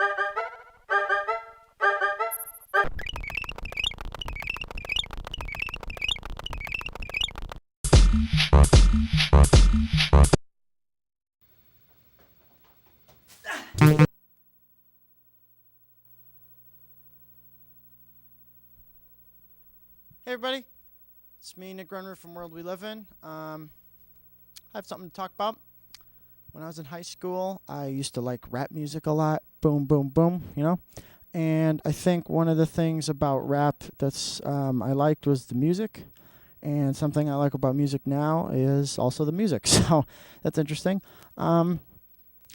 Hey everybody, it's me, Nick Grunerud from World We Live In. I have something to talk about. When I was in high school, I used to like rap music a lot. Boom, boom, boom, you know? And I think one of the things about rap that's I liked was the music. And something I like about music now is also the music. So that's interesting.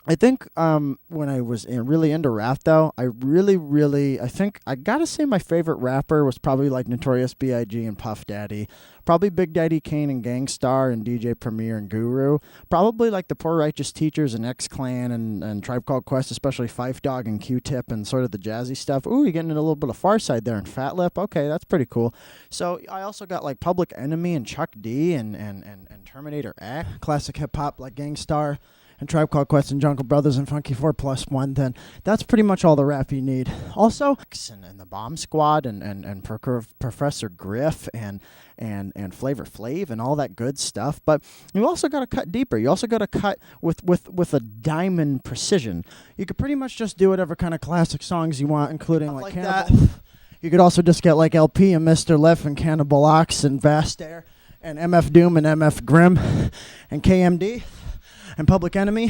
I think when I was really into rap, though, I think I gotta say my favorite rapper was probably like Notorious B.I.G. and Puff Daddy. Probably Big Daddy Kane and Gangstar and DJ Premier and Guru. Probably like the Poor Righteous Teachers and X-Clan and Tribe Called Quest, especially Phife Dawg and Q-Tip and sort of the jazzy stuff. Ooh, you're getting into a little bit of Far Side there and Fat Lip. Okay, that's pretty cool. So I also got like Public Enemy and Chuck D and Terminator X. Classic hip-hop like Gangstar and Tribe Called Quest and Jungle Brothers and Funky 4+1, then that's pretty much all the rap you need. Also, and the Bomb Squad and Professor Griff and Flavor Flav and all that good stuff. But you also got to cut deeper. You also got to cut with a diamond precision. You could pretty much just do whatever kind of classic songs you want, including like Cannibal. That. You could also just get like LP and Mr. Lif and Cannibal Ox and Vast Air and MF Doom and MF Grimm and KMD. And Public Enemy,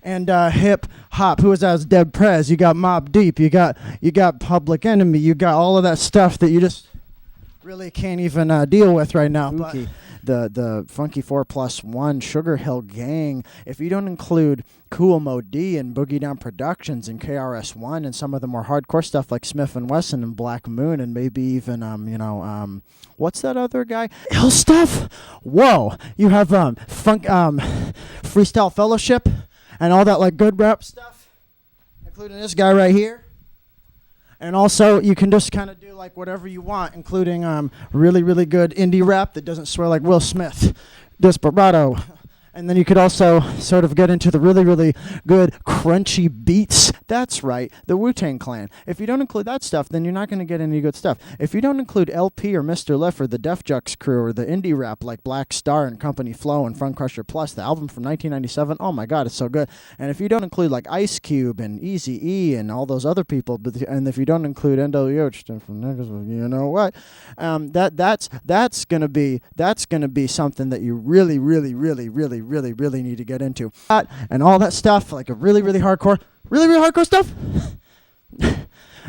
and hip hop. Who is that? It's Dead Prez. You got Mobb Deep. You got Public Enemy. You got all of that stuff that you just really can't even deal with right now. But the Funky 4+1, Sugar Hill Gang. If you don't include Cool Mo D and Boogie Down Productions and KRS-One and some of the more hardcore stuff like Smith and Wesson and Black Moon and maybe even what's that other guy? Ill Stuff. Whoa, you have Freestyle Fellowship and all that like good rap stuff, including this guy right here. And also, you can just kind of do like whatever you want, including really, really good indie rap that doesn't swear like Will Smith, Desperado. And then you could also sort of get into the really, really good crunchy beats. That's right, the Wu-Tang Clan. If you don't include that stuff, then you're not going to get any good stuff. If you don't include LP or Mr. Lif or the Def Jux Crew or the indie rap like Black Star and Company Flow and Front Crusher Plus, the album from 1997, oh my God, it's so good. And if you don't include like Ice Cube and Eazy-E and all those other people, and if you don't include NWO, which stands for niggas, you know what, that's gonna be something that you really, really, really, really, really, really need to get into. And all that stuff, like a really, really hardcore stuff.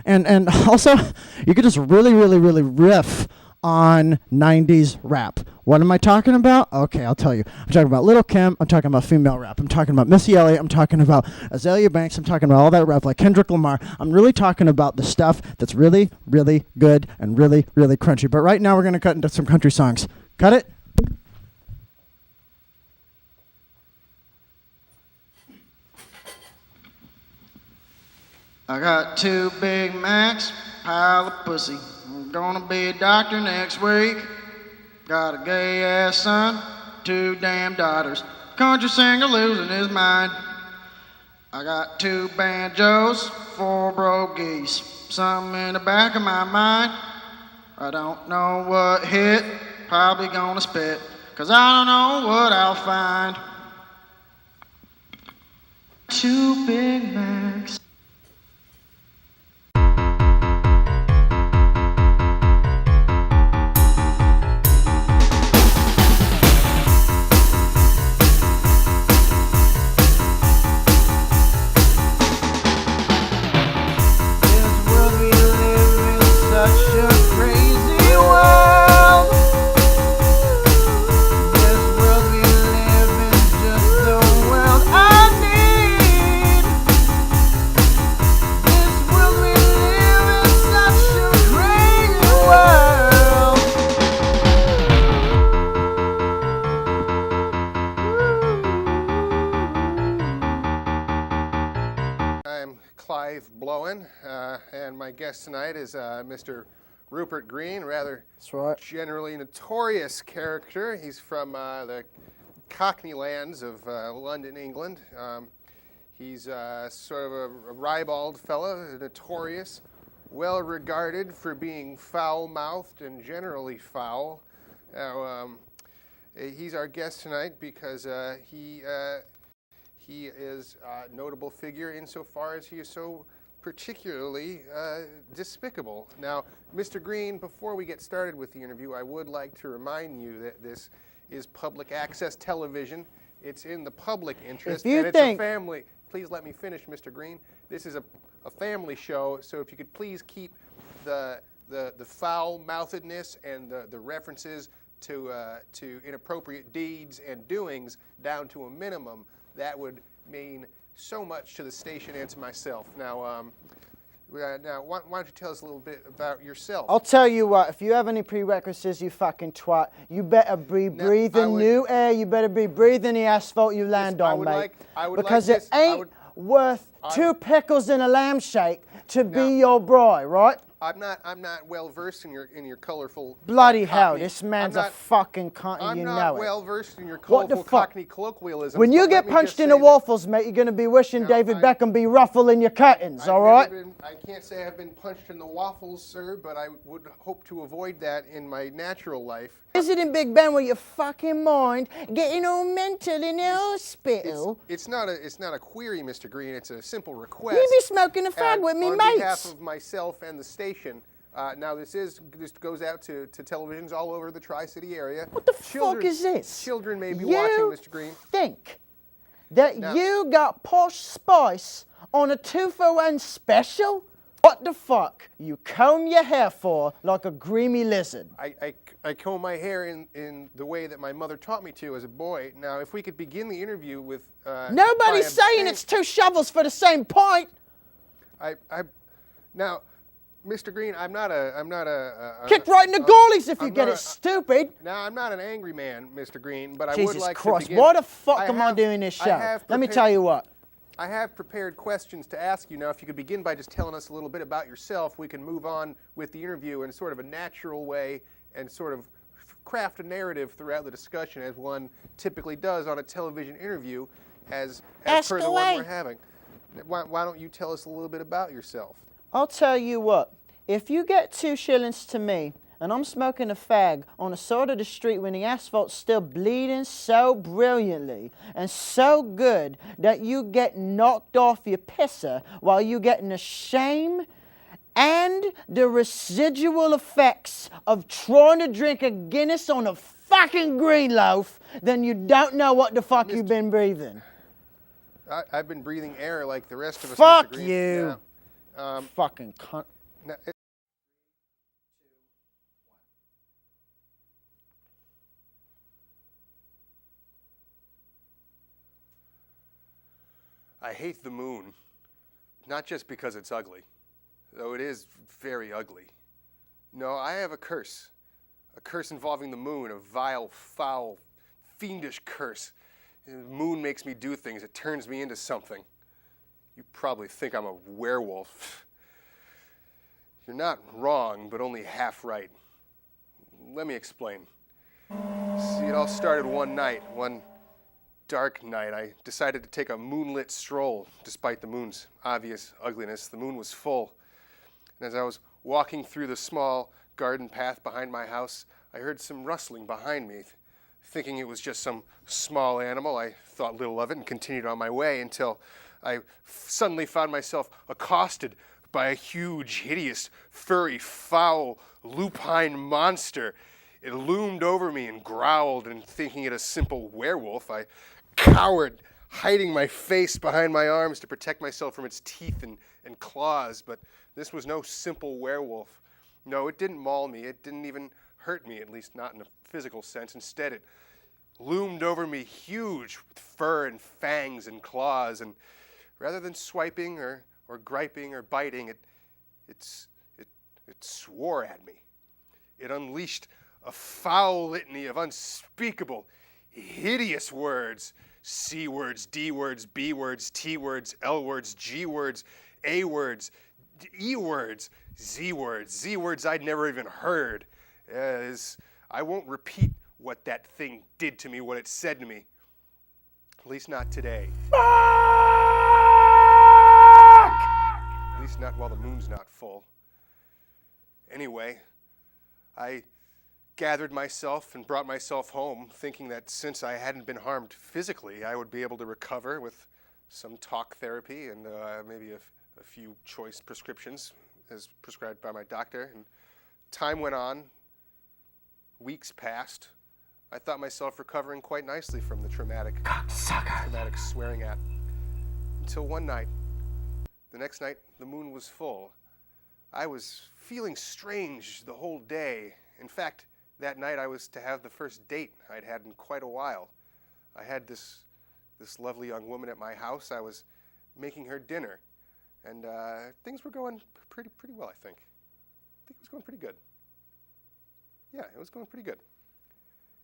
and also, you could just really, really, really riff on 90s rap. What am I talking about? Okay, I'll tell you. I'm talking about Lil' Kim. I'm talking about female rap. I'm talking about Missy Elliott. I'm talking about Azalea Banks. I'm talking about all that rap like Kendrick Lamar. I'm really talking about the stuff that's really, really good and really, really crunchy. But right now, we're going to cut into some country songs. Cut it. I got 2 Big Macs, pile of pussy. I'm gonna be a doctor next week. Got a gay ass son, 2 damn daughters. Country singer losing his mind. I got 2 banjos, 4 broke geese. Something in the back of my mind. I don't know what hit, probably gonna spit. 'Cause I don't know what I'll find. 2 Big Macs. Clive Blowen, and my guest tonight is Mr. Rupert Greene, rather generally notorious character. He's from the Cockney lands of London, England. He's sort of a ribald fella, notorious, well regarded for being foul-mouthed and generally foul. Now, he's our guest tonight because he is a notable figure insofar as he is so particularly despicable. Now, Mr. Greene, before we get started with the interview, I would like to remind you that this is public access television. It's in the public interest, and it's a family. Please let me finish, Mr. Greene. This is a family show, so if you could please keep the foul-mouthedness and the references to inappropriate deeds and doings down to a minimum, that would mean so much to the station and to myself. Now, why don't you tell us a little bit about yourself? I'll tell you what, if you have any prerequisites, you fucking twat, you better be breathing new air, you better be breathing the asphalt you land on, mate. Because it ain't worth 2 pickles in a lamb shake to be your boy, right? I'm not well versed in your colorful. Bloody hell, this man's a fucking cunt, and you know it. I'm not well versed in your colorful Cockney colloquialism. When you get punched in the waffles, mate, you're gonna be wishing David Beckham be ruffling your curtains, all right? I can't say I've been punched in the waffles, sir, but I would hope to avoid that in my natural life. Is it in Big Ben where your fucking mind getting all mental in the hospital? It's not a query, Mr. Greene. It's a simple request. You be smoking a fag with me, on mates. On behalf of myself and the station. Now this goes out to televisions all over the Tri-City area. What the fuck is this? Children may be watching, Mr. Greene. Think that you got Posh Spice on a 2-for-1 special? What the fuck you comb your hair for like a greeny lizard? I comb my hair in the way that my mother taught me to as a boy. Now, if we could begin the interview with nobody's saying it's 2 shovels for the same point. Now, Mr. Greene, I'm not a kick right in the goalies if you get it, stupid. Now, I'm not an angry man, Mr. Greene, but I Jesus would like Christ, to begin. why the fuck am I doing this show? Let me tell you what. I have prepared questions to ask you. Now, if you could begin by just telling us a little bit about yourself, we can move on with the interview in sort of a natural way and sort of craft a narrative throughout the discussion as one typically does on a television interview as per the one we're having. Why don't you tell us a little bit about yourself? I'll tell you what, if you get 2 shillings to me and I'm smoking a fag on the side of the street when the asphalt's still bleeding so brilliantly and so good that you get knocked off your pisser while you getting the shame and the residual effects of trying to drink a Guinness on a fucking green loaf, then you don't know what the fuck you've been breathing. I've been breathing air like the rest of us. Fuck Mr. Greene. you. Yeah. Fucking cunt. Now, I hate the moon, not just because it's ugly, though it is very ugly. No, I have a curse involving the moon, a vile, foul, fiendish curse. The moon makes me do things, it turns me into something. You probably think I'm a werewolf. You're not wrong, but only half right. Let me explain. See, it all started one night, one dark night. I decided to take a moonlit stroll, despite the moon's obvious ugliness. The moon was full. And as I was walking through the small garden path behind my house, I heard some rustling behind me. Thinking it was just some small animal, I thought little of it and continued on my way until I suddenly found myself accosted by a huge, hideous, furry, foul, lupine monster. It loomed over me and growled, and thinking it a simple werewolf, I cowered, hiding my face behind my arms to protect myself from its teeth and claws. But this was no simple werewolf. No, it didn't maul me. It didn't even hurt me, at least not in a physical sense. Instead, it loomed over me huge with fur and fangs and claws, and rather than swiping or griping or biting, it swore at me. It unleashed a foul litany of unspeakable, hideous words. C words, D words, B words, T words, L words, G words, A words, E words, Z words I'd never even heard. I won't repeat what that thing did to me, what it said to me. At least not today. least not while the moon's not full. Anyway, I gathered myself and brought myself home, thinking that since I hadn't been harmed physically, I would be able to recover with some talk therapy and maybe a few choice prescriptions as prescribed by my doctor. And time went on, weeks passed. I thought myself recovering quite nicely from the traumatic swearing at. Until one night, the next night, the moon was full. I was feeling strange the whole day. In fact, that night I was to have the first date I'd had in quite a while. I had this lovely young woman at my house. I was making her dinner, and things were going pretty well, I think. I think it was going pretty good. Yeah, it was going pretty good.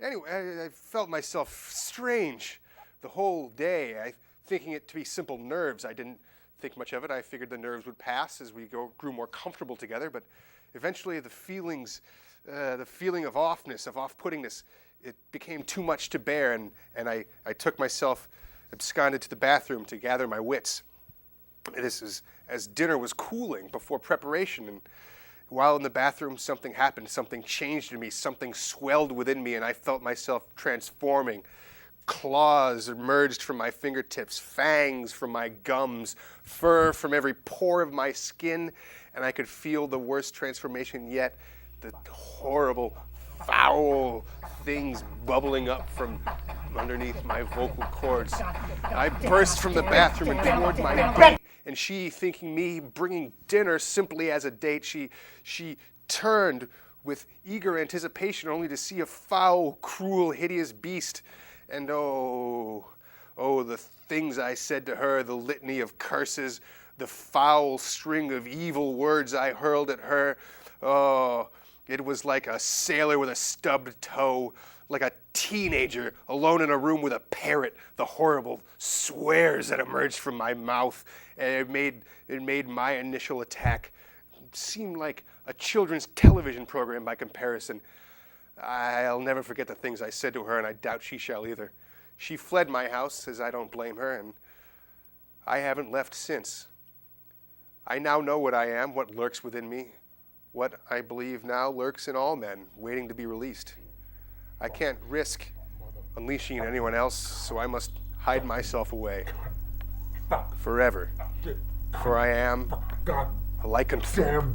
Anyway, I felt myself strange the whole day. Thinking it to be simple nerves. I didn't think much of it. I figured the nerves would pass as we grew more comfortable together, but eventually the feeling of offness, of off-puttingness, it became too much to bear, and I took myself, absconded to the bathroom to gather my wits. This is as dinner was cooling before preparation, and while in the bathroom something happened, something changed in me, something swelled within me, and I felt myself transforming. Claws emerged from my fingertips, fangs from my gums, fur from every pore of my skin, and I could feel the worst transformation yet, the horrible, foul things bubbling up from underneath my vocal cords. I burst from the bathroom and towards my date, and she, thinking me bringing dinner simply as a date, she turned with eager anticipation only to see a foul, cruel, hideous beast. And oh, the things I said to her, the litany of curses, the foul string of evil words I hurled at her. Oh, it was like a sailor with a stubbed toe, like a teenager alone in a room with a parrot, the horrible swears that emerged from my mouth. And it made my initial attack seem like a children's television program by comparison. I'll never forget the things I said to her, and I doubt she shall either. She fled my house, as I don't blame her, and I haven't left since. I now know what I am, what lurks within me, what I believe now lurks in all men, waiting to be released. I can't risk unleashing it on anyone else, so I must hide myself away forever. For I am a lycanthrope.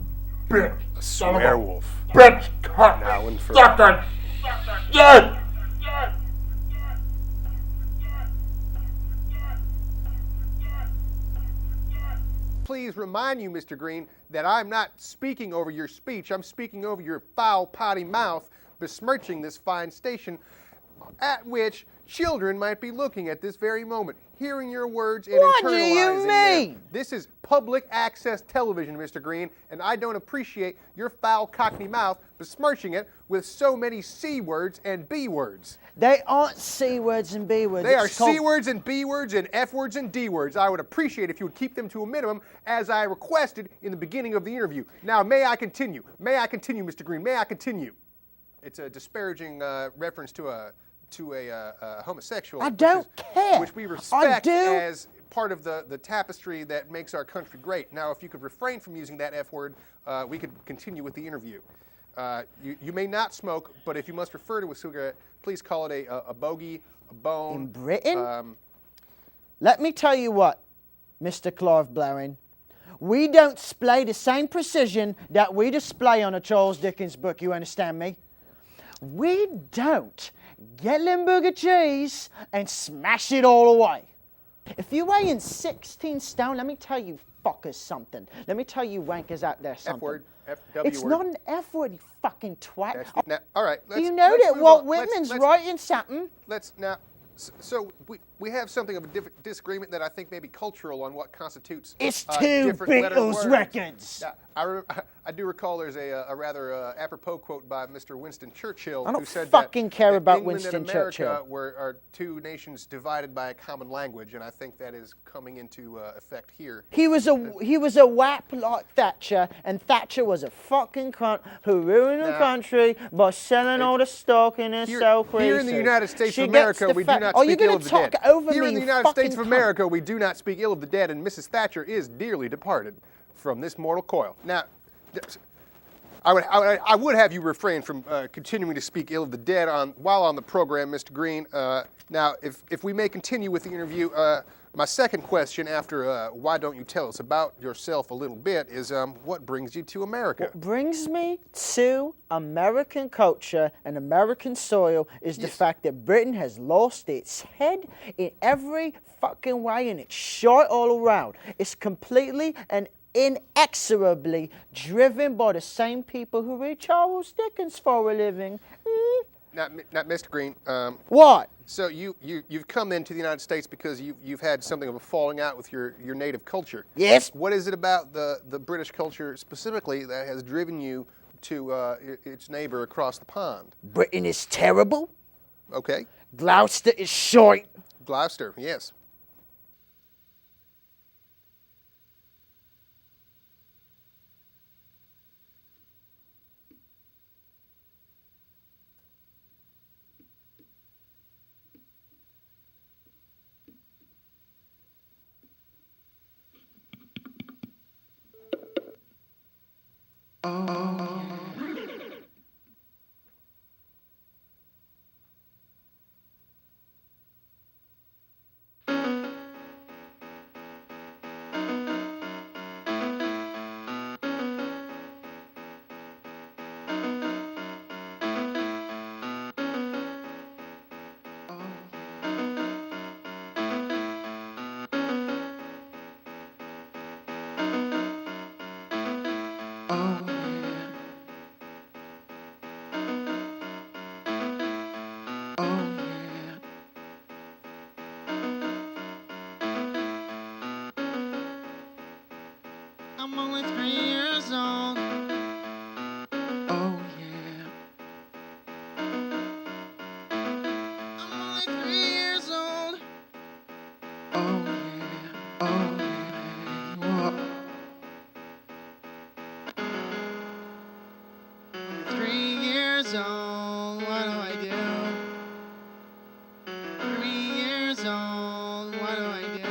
A swearwolf. Bitch! Now and forever. Please remind you, Mr. Greene, that I'm not speaking over your speech. I'm speaking over your foul, potty mouth, besmirching this fine station at which children might be looking at this very moment, hearing your words and What internalizing do you them. mean? This is public access television, Mr. Greene, and I don't appreciate your foul cockney mouth besmirching it with so many C words and B words. They aren't C words and B words. They are It's called- C words and B words and F words and D words. I would appreciate if you would keep them to a minimum, as I requested in the beginning of the interview. Now, may I continue? May I continue, Mr. Greene? May I continue? It's a disparaging reference to a homosexual. I don't care. Which we respect I do. as part of the tapestry that makes our country great. Now, if you could refrain from using that F word, we could continue with the interview. You may not smoke, but if you must refer to a cigarette, please call it a bogey, a bone. In Britain? Let me tell you what, Mr. Clive Blowen. We don't display the same precision that we display on a Charles Dickens book, you understand me? We don't get Limburger cheese and smash it all away. If you weigh in 16 stone, let me tell you fuckers something. Let me tell you wankers out there something. F word, W it's word. not an F word, you fucking twat. Now, all right. You know that Walt Whitman's writing something. Let's now. So we have something of a disagreement that I think may be cultural on what constitutes. It's two different letter Beatles words. records. Yeah, I do recall there's a rather apropos quote by Mr. Winston Churchill I don't who said fucking care that about England Winston and America Churchill. are two nations divided by a common language, and I think that is coming into effect here. He was a whap like Thatcher, and Thatcher was a fucking cunt who ruined the country by selling all the stock in his cell creases. Here in the United States She of America, gets the we do not Are you speak ill gonna of the dead. talk over Here me, in the you United States fucking of cunt? America, we do not speak ill of the dead, and Mrs. Thatcher is dearly departed. from this mortal coil. Now, I would have you refrain from continuing to speak ill of the dead while on the program, Mr. Greene. Now, if we may continue with the interview, my second question after why don't you tell us about yourself a little bit is what brings you to America? What brings me to American culture and American soil is the fact that Britain has lost its head in every fucking way, and it's short all around. It's completely and inexorably driven by the same people who read Charles Dickens for a living. Not Mr. Greene. What? So you've come into the United States because you've had something of a falling out with your native culture. Yes. What is it about the British culture specifically that has driven you to its neighbor across the pond? Britain is terrible. Okay. Gloucester is short. Gloucester, yes. I'm only 3 years old. Oh yeah. I'm only 3 years old. Oh yeah. Oh yeah. You are. 3 years old. What do I do? 3 years old. What do I do?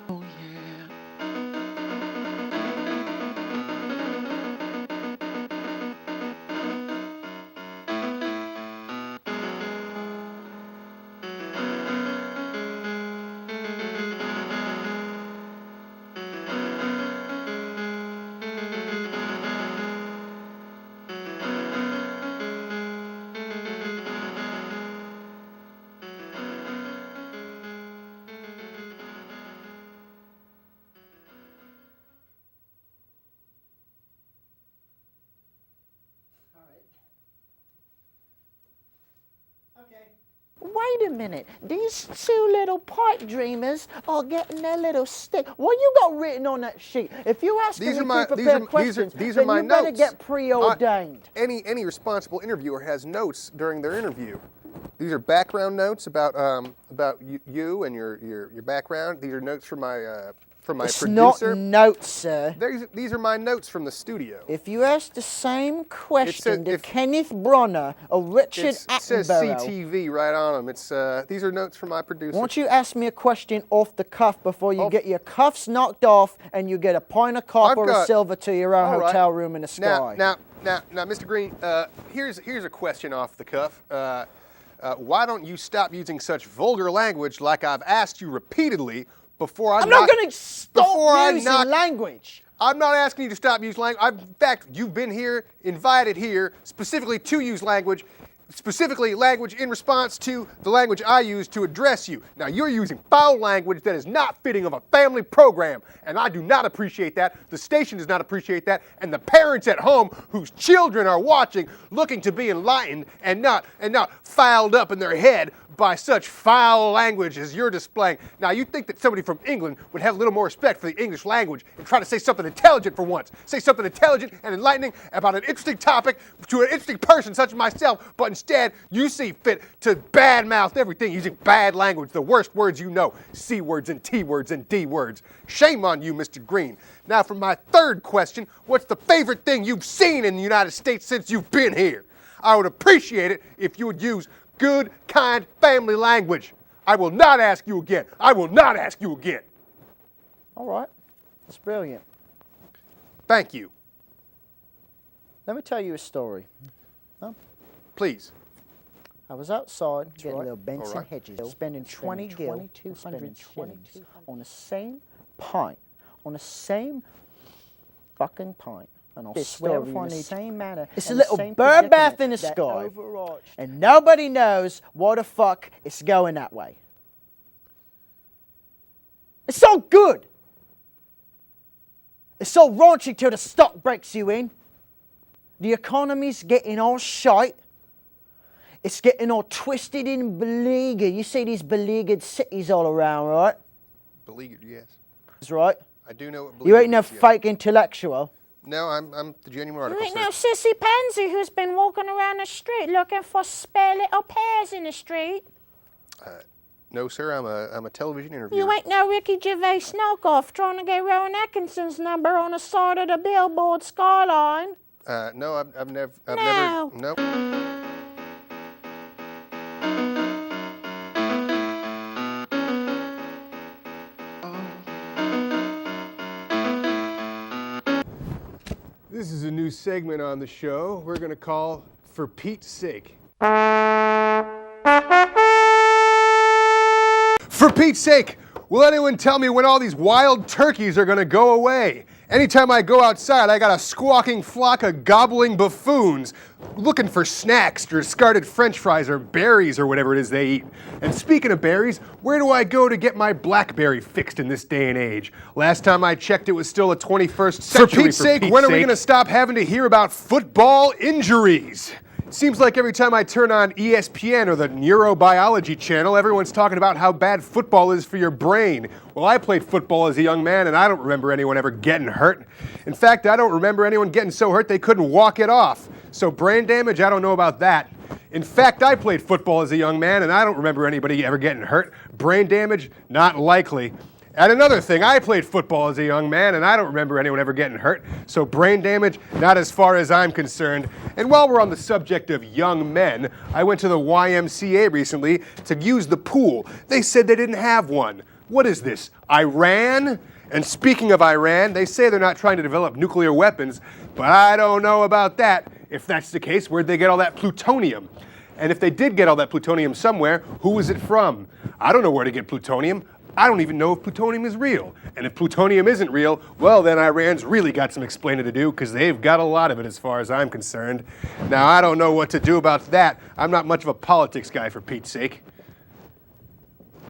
Oh yeah. Wait a minute. These two little pipe dreamers are getting their little stick. What you got written on that sheet? If you ask me pre-prepared questions, these then are my you better notes. get preordained. Any responsible interviewer has notes during their interview. These are background notes about you and your background. These are notes from my It's producer. not notes, sir. These are my notes from the studio. If you ask the same question to if- Kenneth Bronner or Richard It says Attenborough, CTV right on them. These are notes from my producer. won't you ask me a question off the cuff before you get your cuffs knocked off and you get a pint of copper or silver to your own All right. hotel room in the sky? Now, Mr. Greene, here's a question off the cuff. Why don't you stop using such vulgar language like I've asked you repeatedly before I'm not going to stop using language. I'm not asking you to stop using language. In fact, you've been here, invited here, specifically to use language, specifically language in response to the language I use to address you. Now, you're using foul language that is not fitting of a family program, and I do not appreciate that. The station does not appreciate that, and the parents at home whose children are watching, looking to be enlightened and not fouled up in their head by such foul language as you're displaying. Now, you think that somebody from England would have a little more respect for the English language and try to say something intelligent for once. Say something intelligent and enlightening about an interesting topic to an interesting person such as myself, but instead you see fit to badmouth everything using bad language, the worst words you know, C words and T words and D words. Shame on you, Mr. Greene. Now, for my third question, what's the favorite thing you've seen in the United States since you've been here? I would appreciate it if you would use good, kind, family language. I will not ask you again. I will not ask you again. All right. That's brilliant. Thank you. Let me tell you a story. Please. I was outside getting a little Benson All right. Hedges, spending 20 gil, 200 shillings on the same pint, on the same fucking pint. And I'll swear in the same manner. It's a little bird bath in the sky, and nobody knows why the fuck it's going that way. It's so good. It's so raunchy till the stock breaks you in. The economy's getting all shite. It's getting all twisted and beleaguered. You see these beleaguered cities all around, right? Beleaguered, yes. That's right. I do know what You ain't beleaguered no is, yes. fake intellectual. No, I'm the genuine article, You ain't sir. no sissy pansy who's been walking around the street looking for spare little pears in the street. No, sir, I'm a television interviewer. You ain't no Ricky Gervais knockoff trying to get Rowan Atkinson's number on the side of the billboard skyline. No, I've never, No. no. This is a new segment on the show we're going to call For Pete's Sake. For Pete's sake, will anyone tell me when all these wild turkeys are going to go away? Anytime I go outside, I got a squawking flock of gobbling buffoons looking for snacks, discarded french fries or berries or whatever it is they eat. And speaking of berries, where do I go to get my blackberry fixed in this day and age? Last time I checked, it was still a 21st century. For Pete's sake, when are we going to stop having to hear about football injuries? Seems like every time I turn on ESPN or the Neurobiology channel, everyone's talking about how bad football is for your brain. Well, I played football as a young man, and I don't remember anyone ever getting hurt. In fact, I don't remember anyone getting so hurt they couldn't walk it off. So brain damage, I don't know about that. In fact, I played football as a young man, and I don't remember anybody ever getting hurt. Brain damage, not likely. And another thing, I played football as a young man, and I don't remember anyone ever getting hurt. So brain damage, not as far as I'm concerned. And while we're on the subject of young men, I went to the YMCA recently to use the pool. They said they didn't have one. What is this, Iran? And speaking of Iran, they say they're not trying to develop nuclear weapons, but I don't know about that. If that's the case, where'd they get all that plutonium? And if they did get all that plutonium somewhere, who was it from? I don't know where to get plutonium. I don't even know if plutonium is real. And if plutonium isn't real, well, then Iran's really got some explaining to do, because they've got a lot of it as far as I'm concerned. Now, I don't know what to do about that. I'm not much of a politics guy, for Pete's sake.